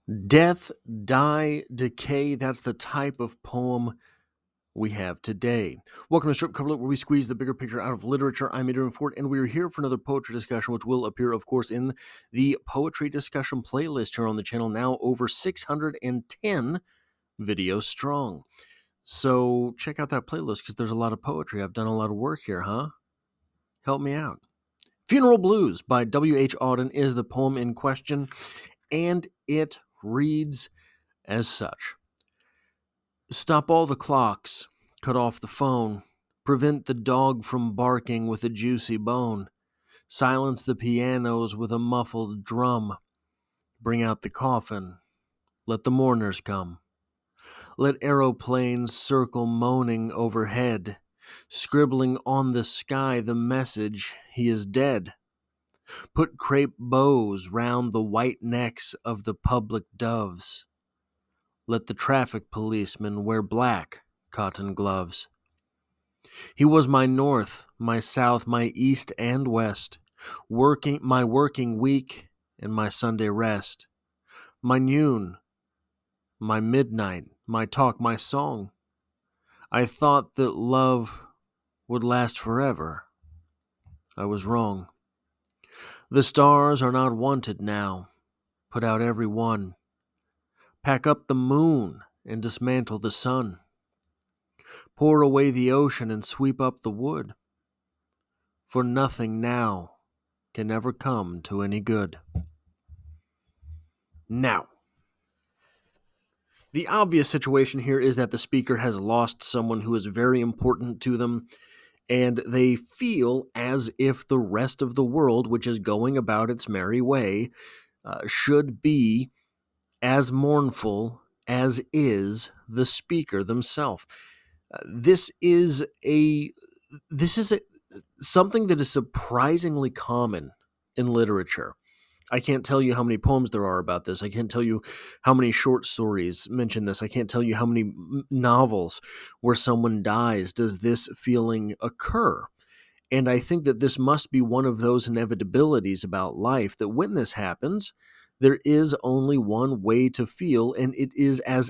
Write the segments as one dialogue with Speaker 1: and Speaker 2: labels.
Speaker 1: Death, die, decay, that's the type of poem we have today. Welcome to Strip Cover Lit, where we squeeze the bigger picture out of literature. I'm Adrian Ford, and we're here for another poetry discussion, which will appear, of course, in the poetry discussion playlist here on the channel, now over 610 videos strong. So check out that playlist, because there's a lot of poetry. I've done a lot of work here, huh? Help me out. Funeral Blues by W.H. Auden is the poem in question, and it reads as such. Stop all the clocks, cut off the phone, prevent the dog from barking with a juicy bone, silence the pianos with a muffled drum, bring out the coffin, let the mourners come. Let aeroplanes circle moaning overhead, scribbling on the sky the message he is dead. Put crepe bows round the white necks of the public doves. Let the traffic policemen wear black cotton gloves. He was my north, my south, my east and west, my working week and my Sunday rest, my noon, my midnight, my talk, my song. I thought that love would last forever. I was wrong. The stars are not wanted now. Put out every one. Pack up the moon and dismantle the sun. Pour away the ocean and sweep up the wood. For nothing now can ever come to any good. Now, the obvious situation here is that the speaker has lost someone who is very important to them, and they feel as if the rest of the world, which is going about its merry way, should be as mournful as is the speaker themselves. This is something that is surprisingly common in literature. I can't tell you how many poems there are about this. I can't tell you how many short stories mention this. I can't tell you how many novels where someone dies does this feeling occur. And I think that this must be one of those inevitabilities about life, that when this happens, there is only one way to feel, and it is as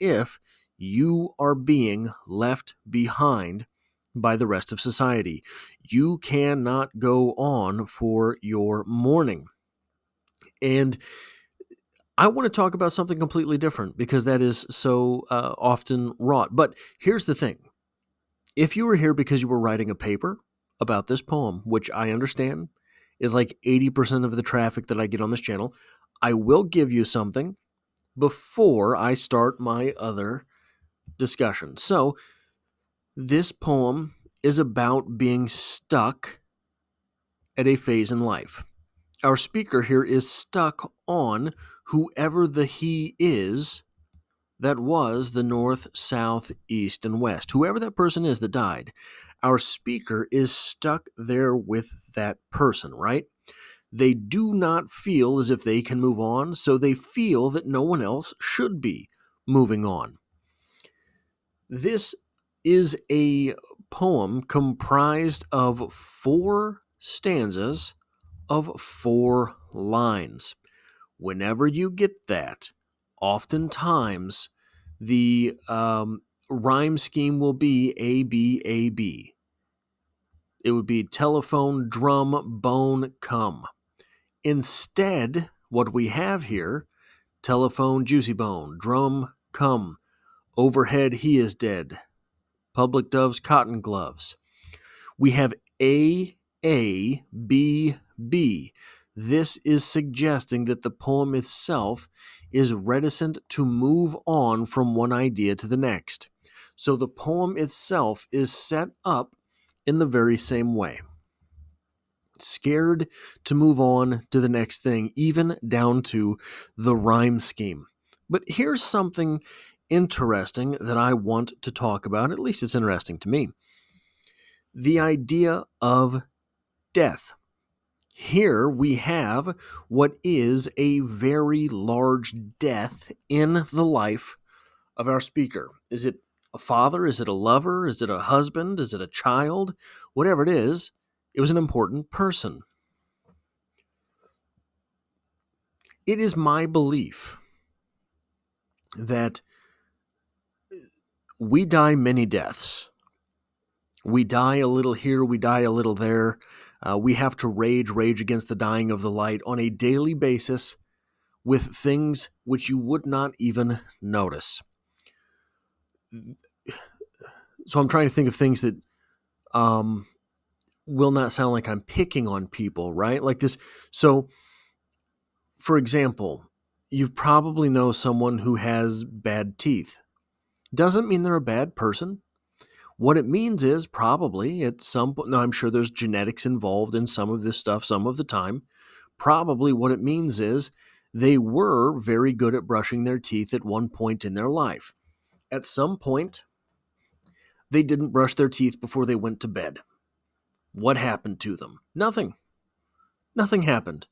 Speaker 1: if you are being left behind by the rest of society. You cannot go on for your mourning. And I want to talk about something completely different, because that is so often wrought. But here's the thing. If you were here because you were writing a paper about this poem, which I understand is like 80% of the traffic that I get on this channel, I will give you something before I start my other discussion. So, this poem is about being stuck at a phase in life. Our speaker here is stuck on whoever the he is that was the north, south, east, and west. Whoever that person is that died, our speaker is stuck there with that person, right? They do not feel as if they can move on, so they feel that no one else should be moving on. This is a poem comprised of 4 stanzas of 4 lines. Whenever you get that, oftentimes the rhyme scheme will be A, B, A, B. It would be telephone, drum, bone, come. Instead, what we have here, telephone, juicy bone, drum, come. Overhead, he is dead. Public doves, cotton gloves. We have A, B, B. This is suggesting that the poem itself is reticent to move on from one idea to the next. So the poem itself is set up in the very same way. Scared to move on to the next thing, even down to the rhyme scheme. But here's something interesting that I want to talk about, at least it's interesting to me. The idea of death. Here we have what is a very large death in the life of our speaker. Is it a father? Is it a lover? Is it a husband? Is it a child? Whatever it was an important person. It is my belief that we die many deaths. We die a little here, we die a little there. We have to rage against the dying of the light on a daily basis with things which you would not even notice. So I'm trying to think of things that will not sound like I'm picking on people, right? Like this. So, for example, you probably know someone who has bad teeth. Doesn't mean they're a bad person. What it means is probably at some point, now I'm sure there's genetics involved in some of this stuff some of the time. Probably what it means is they were very good at brushing their teeth at one point in their life. At some point, they didn't brush their teeth before they went to bed. What happened to them? Nothing. Nothing happened.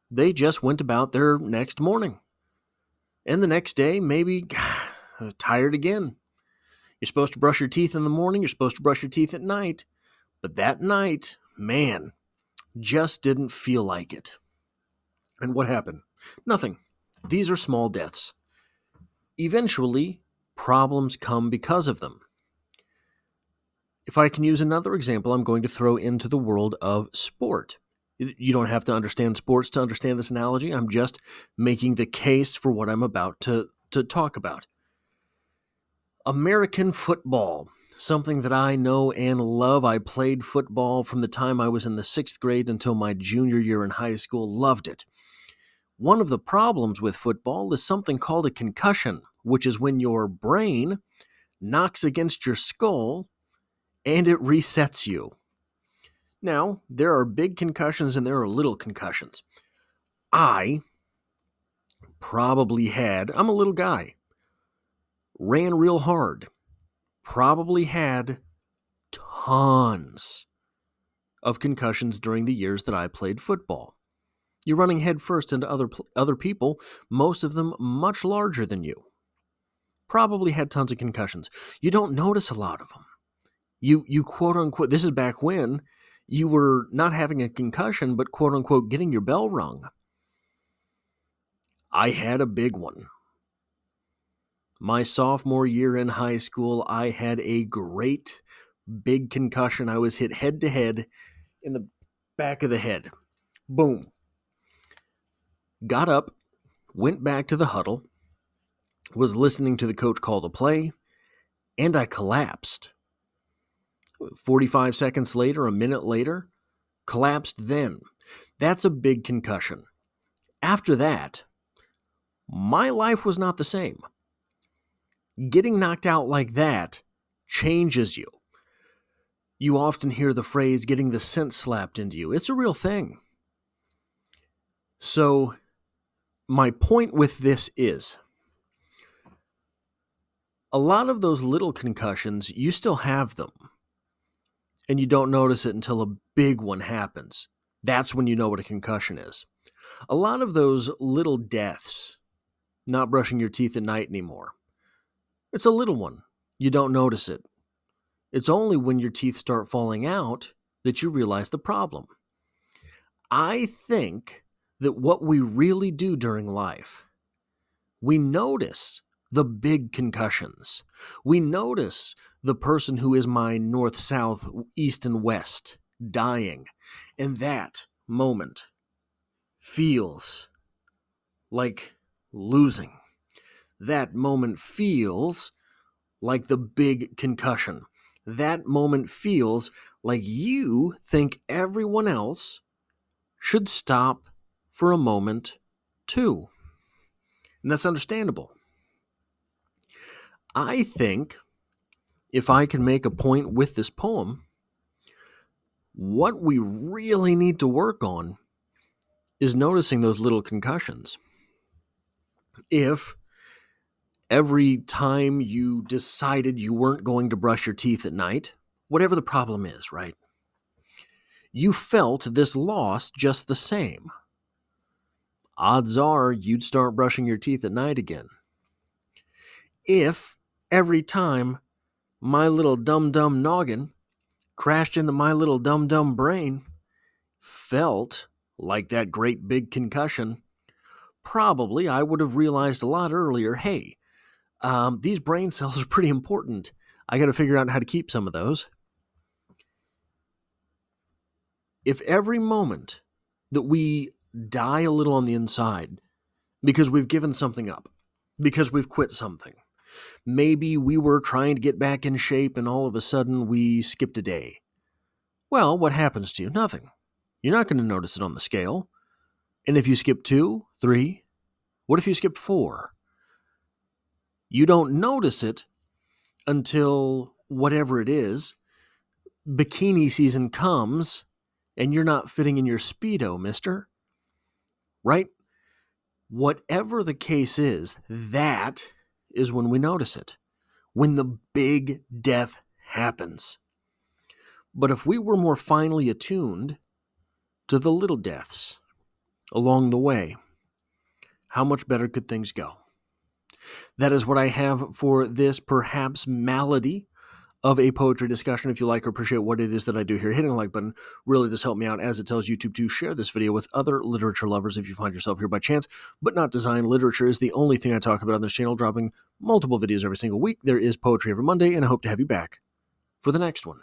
Speaker 1: They just went about their next morning. And the next day, maybe tired again. You're supposed to brush your teeth in the morning, you're supposed to brush your teeth at night. But that night, man, just didn't feel like it. And what happened? Nothing. These are small deaths. Eventually, problems come because of them. If I can use another example, I'm going to throw into the world of sport. You don't have to understand sports to understand this analogy. I'm just making the case for what I'm about to talk about. American football, something that I know and love. I played football from the time I was in the 6th grade until my junior year in high school. Loved it. One of the problems with football is something called a concussion, which is when your brain knocks against your skull and it resets you. Now, there are big concussions and there are little concussions. I probably had, I'm a little guy, ran real hard, probably had tons of concussions during the years that I played football. You're running headfirst into other people, most of them much larger than you. Probably had tons of concussions. You don't notice a lot of them. You quote unquote, this is back when you were not having a concussion, but quote unquote getting your bell rung. I had a big one. My sophomore year in high school, I had a great big concussion. I was hit head to head in the back of the head. Boom. Got up, went back to the huddle, was listening to the coach call the play, and I collapsed. 45 seconds later, a minute later, collapsed then. That's a big concussion. After that, my life was not the same. Getting knocked out like that changes you. You often hear the phrase getting the sense slapped into you. It's a real thing. So, my point with this is, a lot of those little concussions, you still have them. And you don't notice it until a big one happens. That's when you know what a concussion is. A lot of those little deaths, not brushing your teeth at night anymore, it's a little one. You don't notice it. It's only when your teeth start falling out that you realize the problem. I think that what we really do during life, we notice the big concussions. We notice the person who is my north, south, east, and west dying. And that moment feels like losing. That moment feels like the big concussion. That moment feels like you think everyone else should stop for a moment too. And that's understandable. I think if I can make a point with this poem, what we really need to work on is noticing those little concussions. If every time you decided you weren't going to brush your teeth at night, whatever the problem is, right? You felt this loss just the same. Odds are you'd start brushing your teeth at night again. If every time my little dum-dum noggin crashed into my little dum-dum brain felt like that great big concussion, probably I would have realized a lot earlier, hey, these brain cells are pretty important. I got to figure out how to keep some of those. If every moment that we die a little on the inside because we've given something up, because we've quit something, maybe we were trying to get back in shape and all of a sudden we skipped a day. Well, what happens to you? Nothing. You're not going to notice it on the scale. And if you skip 2, 3, what if you skip 4? You don't notice it until whatever it is, bikini season comes and you're not fitting in your Speedo, mister. Right? Whatever the case is, that is when we notice it. When the big death happens. But if we were more finely attuned to the little deaths along the way, how much better could things go? That is what I have for this perhaps malady of a poetry discussion. If you like or appreciate what it is that I do here, hitting the like button really does help me out, as it tells YouTube to share this video with other literature lovers if you find yourself here by chance, but not design. Literature is the only thing I talk about on this channel, dropping multiple videos every single week. There is poetry every Monday, and I hope to have you back for the next one.